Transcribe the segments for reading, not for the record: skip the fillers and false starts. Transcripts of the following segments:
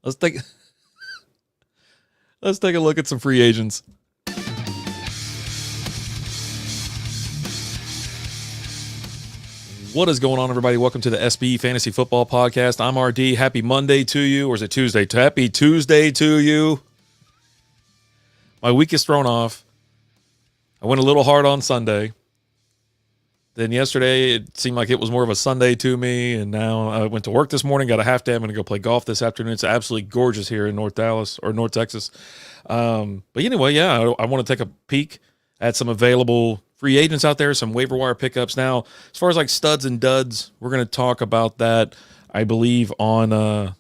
Let's take let's take a look at some free agents. What is going on, everybody? Welcome to the SB Fantasy Football Podcast. I'm RD. Happy Monday to you, or is it Tuesday? Happy Tuesday to you. My week is thrown off. I went a little hard on Sunday. Then yesterday, it seemed like it was more of a Sunday to me, and now I went to work this morning, got a half day. I'm going to go play golf this afternoon. It's absolutely gorgeous here in North Dallas, or North Texas. But anyway, yeah, I want to take a peek at some available free agents out there, some waiver wire pickups. Now, as far as like studs and duds, we're going to talk about that, I believe, on the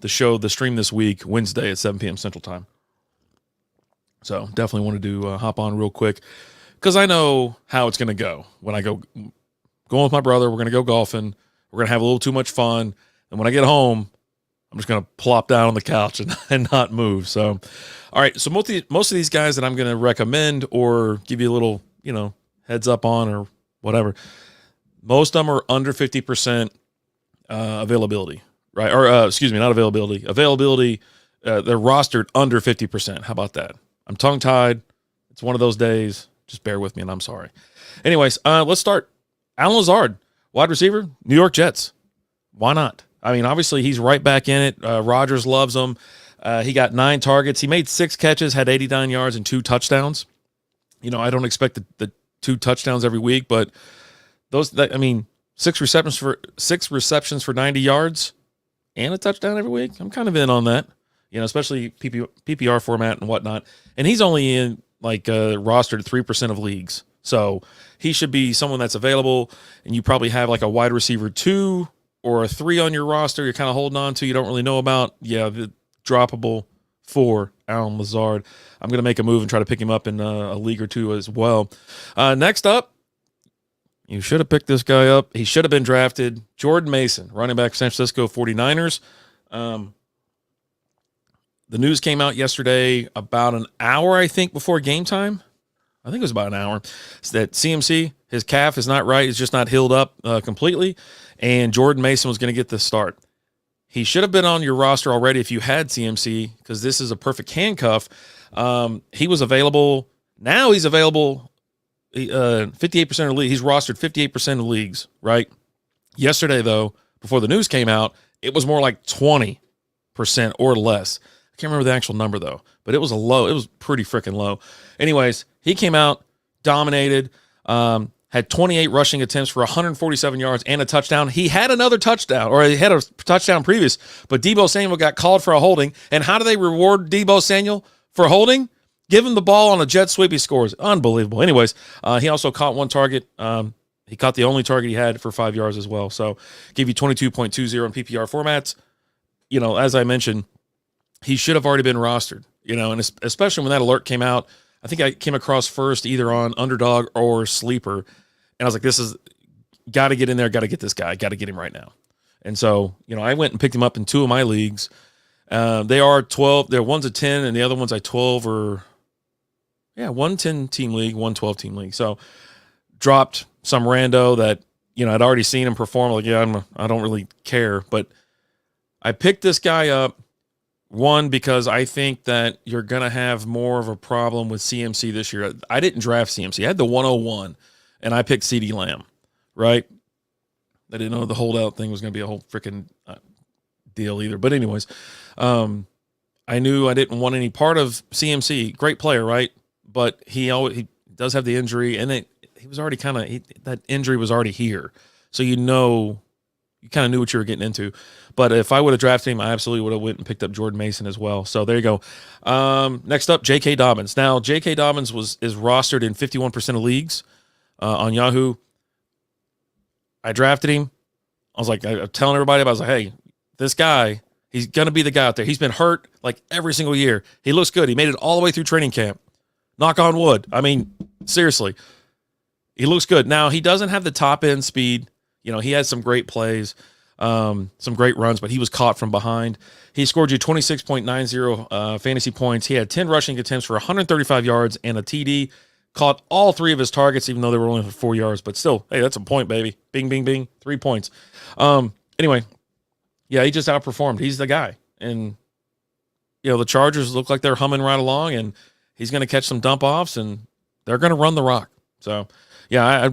stream this week, Wednesday at 7 p.m. Central Time. So definitely wanted to hop on real quick because I know how it's going to go when I go going with my brother. We're going to go golfing. We're going to have a little too much fun. And when I get home, I'm just going to plop down on the couch and not move. So, all right. So most of these guys that I'm going to recommend or give you a little, heads up on or whatever, most of them are under 50% availability, right? Or excuse me, not availability. Availability, they're rostered under 50%. How about that? I'm tongue-tied. It's one of those days. Just bear with me, and I'm sorry. Anyways, let's start. Allen Lazard, wide receiver, New York Jets. Why not? I mean, obviously, he's right back in it. Rodgers loves him. He got 9 targets. He made 6 catches, had 89 yards, and 2 touchdowns. I don't expect the 2 touchdowns every week, but 6 receptions for 90 yards and a touchdown every week. I'm kind of in on that, especially PPR format and whatnot. And he's only in rostered 3% of leagues. So he should be someone that's available, and you probably have like a wide receiver 2 or a 3 on your roster you're kind of holding on to, you don't really know about. Yeah, the droppable for Allen Lazard. I'm going to make a move and try to pick him up in a league or 2 as well. Next up, you should have picked this guy up. He should have been drafted. Jordan Mason, running back, San Francisco 49ers. The news came out yesterday about an hour, I think, before game time. I think it was about an hour. It's that CMC, his calf is not right. It's just not healed up completely. And Jordan Mason was going to get the start. He should have been on your roster already if you had CMC, because this is a perfect handcuff. He was available. Now he's available 58% of leagues. He's rostered 58% of leagues, right? Yesterday, though, before the news came out, it was more like 20% or less. I can't remember the actual number, though, but it was it was pretty freaking low. Anyways, he came out, dominated, had 28 rushing attempts for 147 yards and a touchdown. He had another touchdown, or he had a touchdown previous, but Deebo Samuel got called for a holding. And how do they reward Deebo Samuel for holding? Give him the ball on a jet sweep. He scores. Unbelievable. Anyways, he also caught 1 target. He caught the only target he had for 5 yards as well. So give you 22.20 in PPR formats. As I mentioned, he should have already been rostered, and especially when that alert came out. I think I came across first either on Underdog or Sleeper, and I was like, this is got to get in there, got to get this guy, got to get him right now. And so, I went and picked him up in 2 of my leagues. They are 12, they're one's a 10 and the other one's a 12 or, one 10-team league, one 12-team league. So dropped some rando that, I'd already seen him perform. Like, I don't really care, but I picked this guy up. One, because I think that you're going to have more of a problem with CMC this year. I didn't draft CMC. I had the 101, and I picked CeeDee Lamb, right? I didn't know the holdout thing was going to be a whole freaking deal either. But anyways, I knew I didn't want any part of CMC. Great player, right? But he does have the injury, and he was already that injury was already here. So you kind of knew what you were getting into. But if I would have drafted him, I absolutely would have went and picked up Jordan Mason as well. So there you go. Next up, J.K. Dobbins. Now, J.K. Dobbins is rostered in 51% of leagues on Yahoo. I drafted him. I was like, I'm telling everybody about it. I was like, hey, this guy, he's going to be the guy out there. He's been hurt like every single year. He looks good. He made it all the way through training camp. Knock on wood. I mean, seriously. He looks good. Now, he doesn't have the top-end speed. He had some great plays, some great runs, but he was caught from behind. He scored you 26.90 fantasy points. He had 10 rushing attempts for 135 yards and a TD. Caught all 3 of his targets, even though they were only for 4 yards. But still, hey, that's a point, baby. Bing, bing, bing. 3 points. Anyway, yeah, he just outperformed. He's the guy. And the Chargers look like they're humming right along, and he's going to catch some dump offs, and they're going to run the rock. So, yeah, I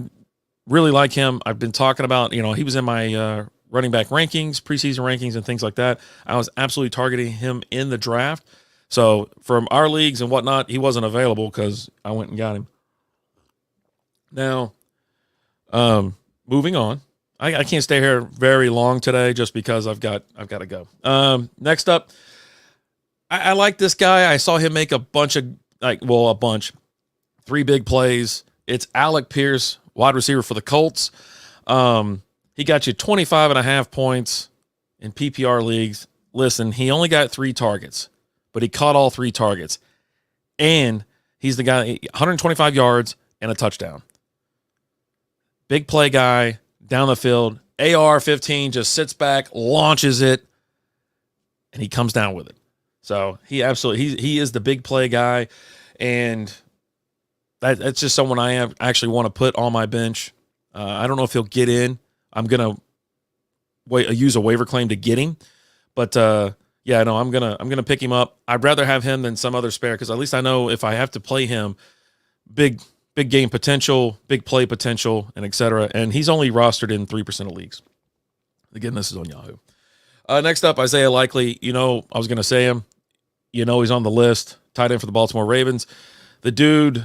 really like him. I've been talking about, he was in my running back rankings, preseason rankings, and things like that. I was absolutely targeting him in the draft. So from our leagues and whatnot, he wasn't available because I went and got him. Now, moving on. I can't stay here very long today just because I've got to go. Next up, I like this guy. I saw him make a bunch, 3 big plays. It's Alec Pierce, wide receiver for the Colts. He got you 25.5 points in PPR leagues. Listen, he only got 3 targets, but he caught all 3 targets. And he's the guy, 125 yards and a touchdown. Big play guy, down the field. AR-15 just sits back, launches it, and he comes down with it. So he is the big play guy, and that's just someone I actually want to put on my bench. I don't know if he'll get in. I'm gonna use a waiver claim to get him, but I'm gonna pick him up. I'd rather have him than some other spare because at least I know if I have to play him, big game potential, big play potential, and etc. And he's only rostered in 3% of leagues. Again, this is on Yahoo. Next up, Isaiah Likely. I was gonna say him. He's on the list. Tight end for the Baltimore Ravens. The dude,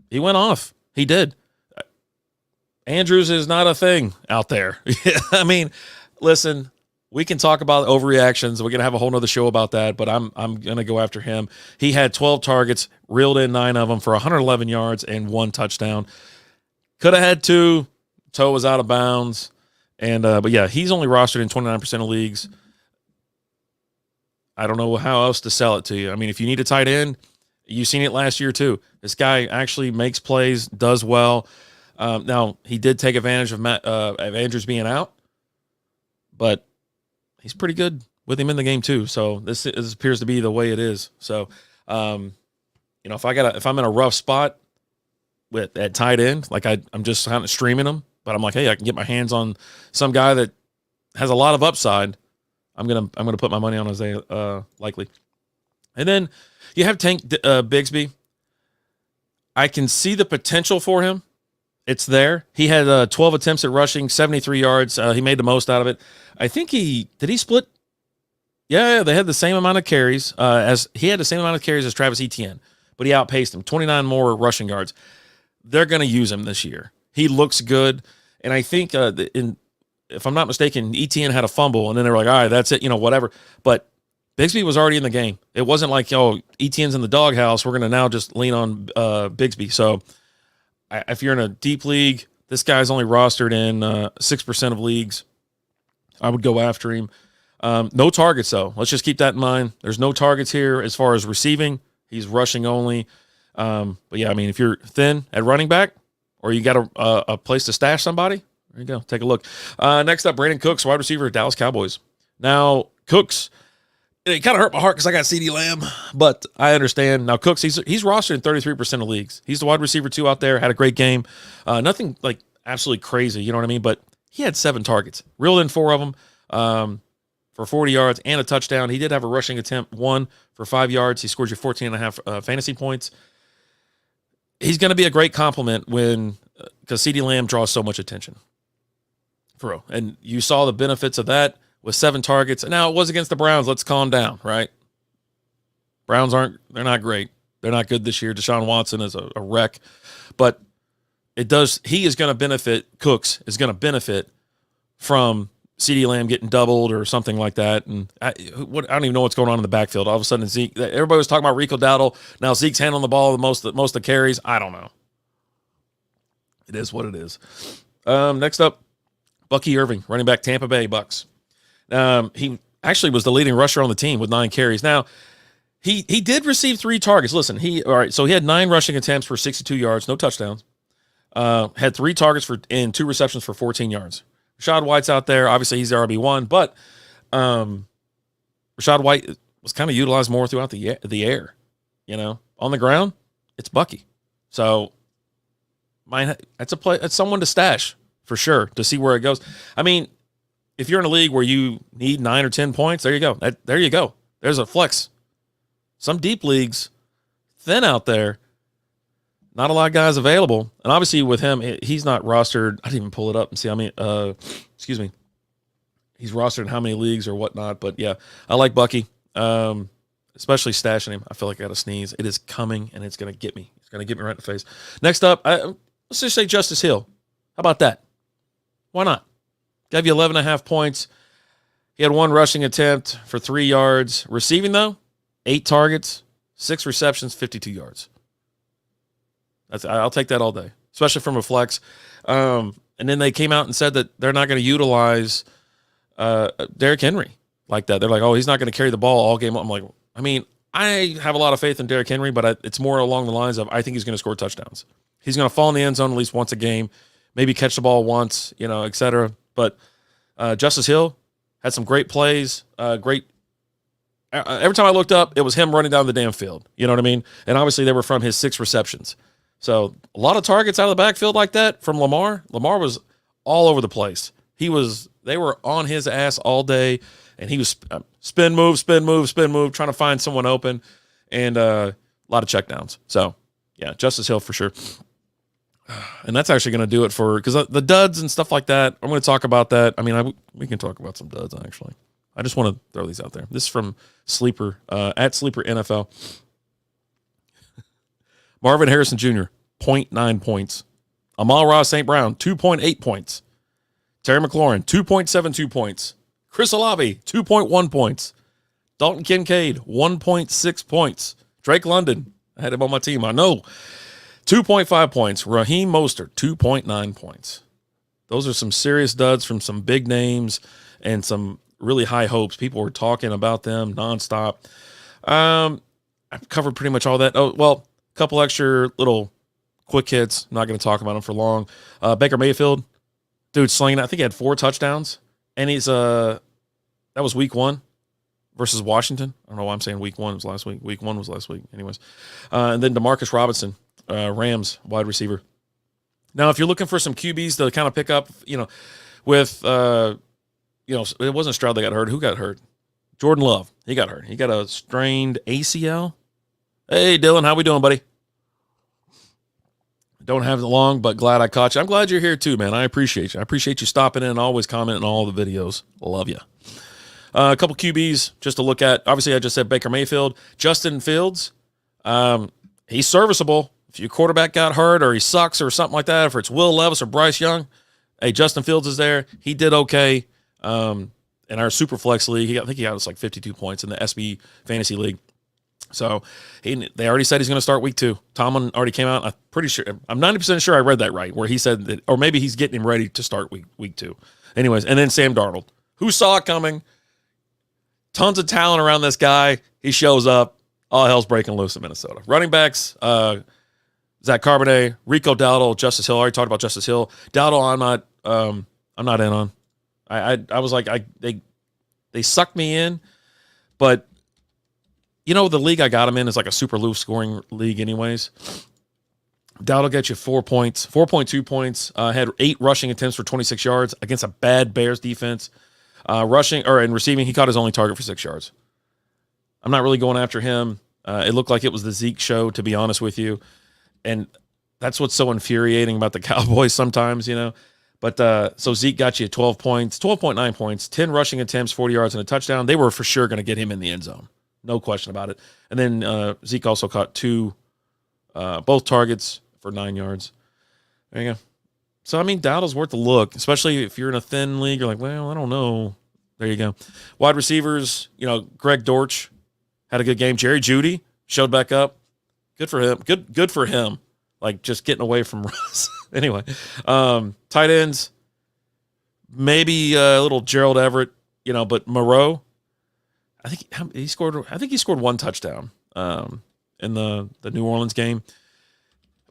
he went off. He did. Andrews is not a thing out there. I mean, listen, we can talk about overreactions. We're going to have a whole nother show about that, but I'm going to go after him. He had 12 targets, reeled in 9 of them for 111 yards and 1 touchdown. Could have had 2. Toe was out of bounds. And but yeah, he's only rostered in 29% of leagues. I don't know how else to sell it to you. I mean, if you need a tight end, you've seen it last year too. This guy actually makes plays, does well. Now, he did take advantage of Andrews being out, but he's pretty good with him in the game too. So this appears to be the way it is. So, if I'm in a rough spot at tight end, like I'm just kind of streaming him, but I'm like, hey, I can get my hands on some guy that has a lot of upside. I'm gonna put my money on Isaiah Likely, and then you have Tank Bigsby. I can see the potential for him. It's there. He had 12 attempts at rushing, 73 yards. He made the most out of it. I think did he split? Yeah, they had the same amount of carries as Travis Etienne, but he outpaced him. 29 more rushing yards. They're going to use him this year. He looks good, and I think if I'm not mistaken, Etienne had a fumble, and then they were like, all right, that's it, whatever. But Bigsby was already in the game. It wasn't like, Etienne's in the doghouse. We're going to now just lean on Bigsby. So if you're in a deep league, this guy's only rostered in 6% of leagues. I would go after him. No targets, though. Let's just keep that in mind. There's no targets here as far as receiving. He's rushing only. But, yeah, I mean, if you're thin at running back or you got a place to stash somebody, there you go. Take a look. Next up, Brandon Cooks, wide receiver, Dallas Cowboys. Now, Cooks, it kind of hurt my heart because I got CeeDee Lamb, but I understand. Now, Cooks, he's rostered in 33% of leagues. He's the wide receiver 2 out there, had a great game. Nothing like absolutely crazy, you know what I mean? But he had 7 targets, reeled in 4 of them for 40 yards and a touchdown. He did have a rushing attempt, 1 for 5 yards. He scored you 14.5 fantasy points. He's going to be a great compliment because CeeDee Lamb draws so much attention. For real. And you saw the benefits of that with 7 targets. Now, it was against the Browns. Let's calm down, right? Browns they're not great. They're not good this year. Deshaun Watson is a wreck. But he is going to benefit, Cooks is going to benefit from CeeDee Lamb getting doubled or something like that. And I don't even know what's going on in the backfield. All of a sudden, everybody was talking about Rico Dowdle. Now Zeke's handling the ball the most of the carries. I don't know. It is what it is. Next up, Bucky Irving, running back, Tampa Bay Bucks. He actually was the leading rusher on the team with 9 carries. Now, he did receive 3 targets. Listen, so he had 9 rushing attempts for 62 yards, no touchdowns. Had 3 targets and 2 receptions for 14 yards. Rashad White's out there. Obviously, he's the RB1, but Rashad White was kind of utilized more throughout the air. On the ground, it's Bucky. So, it's someone to stash for sure to see where it goes. I mean, if you're in a league where you need 9 or 10 points, there you go. There you go. There's a flex. Some deep leagues, thin out there. Not a lot of guys available. And obviously with him, he's not rostered. I didn't even pull it up and see how many, excuse me. He's rostered in how many leagues or whatnot. But yeah, I like Bucky, especially stashing him. I feel like I got to sneeze. It is coming and it's going to get me. It's going to get me right in the face. Next up, let's just say Justice Hill. How about that? Why not? Gave you 11.5 points. He had 1 rushing attempt for 3 yards. Receiving, though, 8 targets, 6 receptions, 52 yards. I'll take that all day, especially from a flex. And then they came out and said that they're not going to utilize Derrick Henry like that. They're like, oh, he's not going to carry the ball all game. I'm like, I mean, I have a lot of faith in Derrick Henry, but it's more along the lines of I think he's going to score touchdowns. He's going to fall in the end zone at least once a game, maybe catch the ball once, et cetera. But Justice Hill had some great plays, every time I looked up, it was him running down the damn field. You know what I mean? And obviously they were from his 6 receptions. So a lot of targets out of the backfield like that from Lamar. Lamar was all over the place. They were on his ass all day, and he was spin move, trying to find someone open, and a lot of checkdowns. So yeah, Justice Hill for sure. And that's actually going to do it because the duds and stuff like that, I'm going to talk about that. I mean, we can talk about some duds actually. I just want to throw these out there. This is from Sleeper, at Sleeper NFL. Marvin Harrison Jr., 0.9 points. Amon-Ra St. Brown, 2.8 points. Terry McLaurin, 2.72 points. Chris Olave, 2.1 points. Dalton Kincaid, 1.6 points. Drake London, I had him on my team, I know. 2.5 points. Raheem Mostert, 2.9 points. Those are some serious duds from some big names and some really high hopes. People were talking about them nonstop. I've covered pretty much all that. Oh, well, a couple extra little quick hits. I'm not going to talk about them for long. Baker Mayfield, dude, slinging. I think he had 4 touchdowns, and that was week 1 versus Washington. I don't know why I'm saying week 1 was last week. Week 1 was last week. Anyways, and then Demarcus Robinson, Rams wide receiver. Now, if you're looking for some QBs to kind of pick up, with it wasn't Stroud that got hurt. Who got hurt? Jordan Love. He got hurt. He got a strained ACL. Hey, Dylan, how we doing, buddy? Don't have it long, but glad I caught you. I'm glad you're here too, man. I appreciate you. I appreciate you stopping in and always commenting on all the videos. Love you. A couple QBs just to look at. Obviously, I just said Baker Mayfield. Justin Fields, he's serviceable. If your quarterback got hurt or he sucks or something like that, if it's Will Levis or Bryce Young, hey, Justin Fields is there. He did okay. In our Superflex league, I think he got us like 52 points in the SB Fantasy League. So they already said he's going to start week 2. Tomlin already came out. I'm pretty sure. I'm 90% sure I read that right, where he said that, or maybe he's getting him ready to start week 2. Anyways, and then Sam Darnold, who saw it coming. Tons of talent around this guy. He shows up. All hell's breaking loose in Minnesota. Running backs, Zach Charbonnet, Rico Dowdle, Justice Hill. I already talked about Justice Hill. Dowdle, I'm not in on. I was like, they sucked me in, but the league I got him in is like a super low scoring league anyways. Dowd'll get you 4 points, 4.2 points. Had 8 rushing attempts for 26 yards against a bad Bears defense. In receiving, he caught his only target for 6 yards. I'm not really going after him. It looked like it was the Zeke show, to be honest with you. And that's what's so infuriating about the Cowboys sometimes, But so Zeke got you 12 points, 12.9 points, 10 rushing attempts, 40 yards, and a touchdown. They were for sure going to get him in the end zone. No question about it. And then Zeke also caught 2, both targets for 9 yards. There you go. So, I mean, Dowdle's worth a look, especially if you're in a thin league. You're like, well, I don't know. There you go. Wide receivers, Greg Dortch had a good game. Jerry Jeudy showed back up. Good for him. Good for him. Like, just getting away from Russ. Anyway, tight ends, maybe a little Gerald Everett, but Moreau, I think he scored 1 touchdown in the New Orleans game.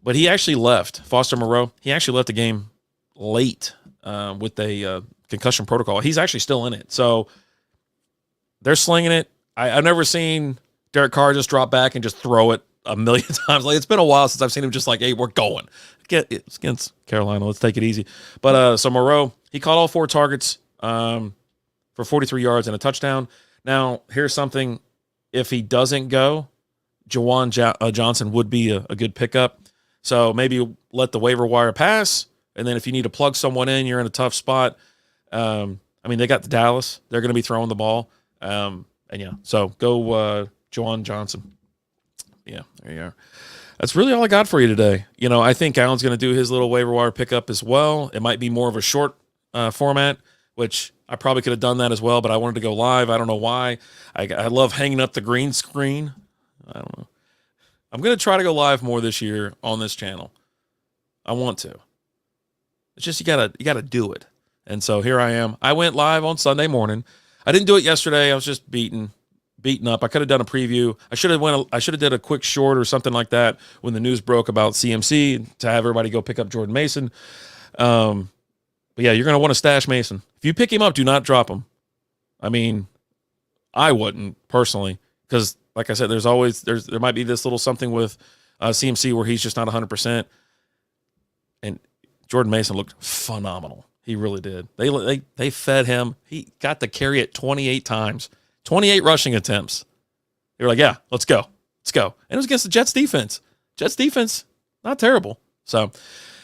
But he actually left, Foster Moreau. He actually left the game late with a concussion protocol. He's actually still in it. So they're slinging it. I've never seen Derek Carr just drop back and just throw it a million times. Like, it's been a while since I've seen him just like, hey, we're going. It's against Carolina. Let's take it easy. But so Moreau, he caught all 4 targets for 43 yards and a touchdown. Now, here's something if he doesn't go, Johnson would be a good pickup. So maybe let the waiver wire pass, and then if you need to plug someone in, you're in a tough spot. I mean, they got the Dallas. They're going to be throwing the ball. So go Juwan Johnson. Yeah, there you are. That's really all I got for you today. I think Alan's going to do his little waiver wire pickup as well. It might be more of a short format, which I probably could have done that as well, but I wanted to go live. I don't know why. I love hanging up the green screen. I don't know. I'm going to try to go live more this year on this channel. I want to. It's just you gotta do it. And so here I am. I went live on Sunday morning. I didn't do it yesterday. I was just beaten up. I could have done a preview. I should have did a quick short or something like that when the news broke about CMC to have everybody go pick up Jordan Mason. But yeah, you're gonna want to stash Mason. If you pick him up, do not drop him. I mean, I wouldn't personally, because like I said, there might be this little something with CMC where he's just not 100%. And Jordan Mason looked phenomenal. He really did. They fed him. He got to carry it 28 times, 28 rushing attempts. They were like, yeah, let's go. And it was against the Jets defense. Jets defense, not terrible. So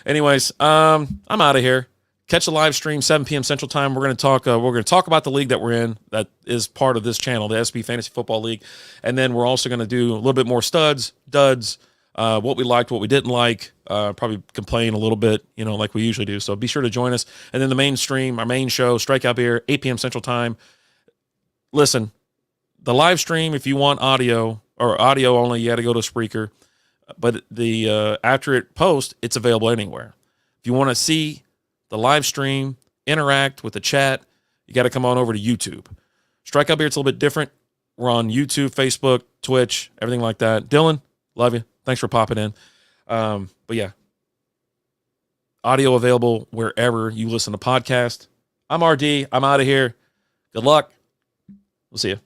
anyways, I'm out of here. Catch a live stream, 7 p.m. Central Time. We're going to talk about the league that we're in that is part of this channel, the SB Fantasy Football League. And then we're also going to do a little bit more studs, duds, what we liked, what we didn't like, probably complain a little bit, like we usually do. So be sure to join us. And then the main stream, our main show, Strikeout Beer, 8 p.m. Central Time. Listen, the live stream, if you want audio or audio only, you got to go to Spreaker. But the after it post, it's available anywhere. If you want to see the live stream, interact with the chat, you got to come on over to YouTube. Strikeout Beer, it's a little bit different. We're on YouTube, Facebook, Twitch, everything like that. Dylan, love you. Thanks for popping in. But yeah, audio available wherever you listen to podcasts. I'm RD. I'm out of here. Good luck. We'll see you.